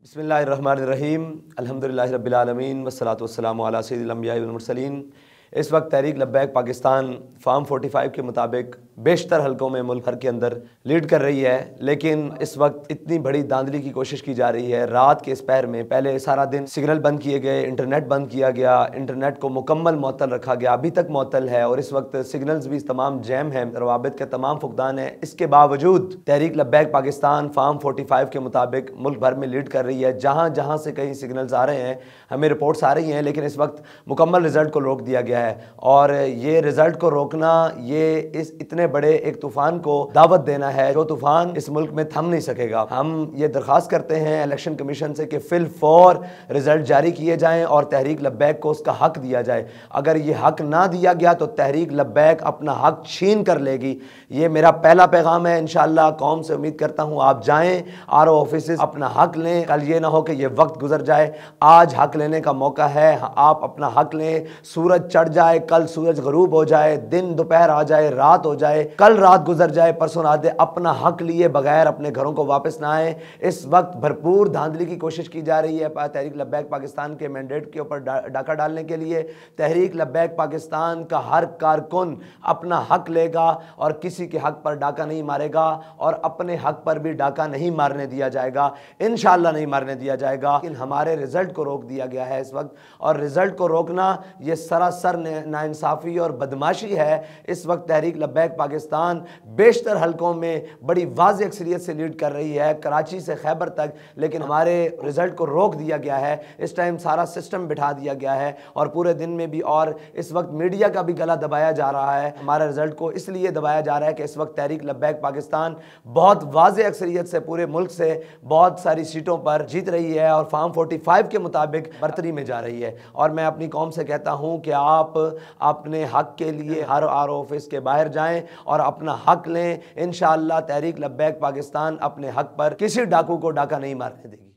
बिस्मिल्लाहिर्रहमानिर्रहीम अल्हम्दुलिल्लाहि रब्बिल आलमीन वस्सलातु वस्सलामु अला सय्यिदिल अंबियाइ वल मुरसलीन। इस वक्त तहरीक लब्बैक पाकिस्तान फार्म 45 के मुताबिक बेशतर हलकों में मुल्क भर के अंदर लीड कर रही है, लेकिन इस वक्त इतनी बड़ी धांधली की कोशिश की जा रही है। रात के इस पहर में पहले सारा दिन सिग्नल बंद किए गए, इंटरनेट बंद किया गया, इंटरनेट को मुकम्मल मअतल रखा गया, अभी तक मअतल है और इस वक्त सिग्नल्स भी तमाम जैम हैं, रवाबित के तमाम फुकदान है। इसके बावजूद तहरीक लब्बैक पाकिस्तान फार्म 45 के मुताबिक मुल्क भर में लीड कर रही है। जहाँ जहाँ से कहीं सिग्नल्स आ रहे हैं, हमें रिपोर्ट्स आ रही हैं, लेकिन इस वक्त मुकम्मल रिजल्ट को रोक दिया गया है और ये रिजल्ट को रोकना, ये इस इतने बड़े एक तूफान को दावत देना है जो तूफान इस मुल्क में थम नहीं सकेगा। हम ये दरख्वास्त करते हैं इलेक्शन कमीशन से कि फिल फौर रिजल्ट जारी किए जाएं और तहरीक लब्बैक को उसका हक दिया जाए। अगर ये हक ना दिया गया तो तहरीक लब्बैक अपना हक छीन कर लेगी। ये मेरा पहला पैगाम है। इंशाअल्लाह कौम से उम्मीद करता हूँ आप जाएं, RO ऑफिस अपना हक लें। कल ये ना हो कि ये वक्त गुजर जाए, आज हक लेने का मौका है। आप अपना हक लें। सूरज चढ़ जाए, कल सूरज गरूब हो जाए, दिन दोपहर आ जाए, रात हो जाए, कल रात गुजर जाए, परसों रात, अपना हक लिए बगैर अपने घरों को वापस ना आए। इस वक्त भरपूर धांधली की कोशिश की जा रही है तहरीक लब्बैक पाकिस्तान के मैंडेट के ऊपर डाका डालने के लिए। तहरीक लब्बैक पाकिस्तान का हर कारकुन अपना हक लेगा और किसी के हक पर डाका नहीं मारेगा और अपने हक पर भी डाका नहीं मारने दिया जाएगा, इंशाअल्लाह नहीं मारने दिया जाएगा। लेकिन हमारे रिजल्ट को रोक दिया गया है इस वक्त, और रिजल्ट को रोकना यह सरासर नाइंसाफ़ी और बदमाशी है। इस वक्त तहरीक लब्बैक पाकिस्तान बेशतर हलकों में बड़ी वाज़ेह अक्सरियत से लीड कर रही है, कराची से खैबर तक, लेकिन हमारे रिजल्ट को रोक दिया गया है। इस टाइम सारा सिस्टम बिठा दिया गया है और पूरे दिन में भी, और इस वक्त मीडिया का भी गला दबाया जा रहा है। हमारे रिजल्ट को इसलिए दबाया जा रहा है कि इस वक्त तहरीक लब्बैक पाकिस्तान बहुत वाज़ेह अक्सरियत से पूरे मुल्क से बहुत सारी सीटों पर जीत रही है और फार्म 45 के मुताबिक बरतरी में जा रही है। और मैं अपनी कौम से कहता हूँ कि आप अपने हक के लिए हर RO ऑफिस के बाहर जाएं और अपना हक लें। इंशाअल्लाह तहरीक लब्बैक पाकिस्तान अपने हक पर किसी डाकू को डाका नहीं मारने देगी।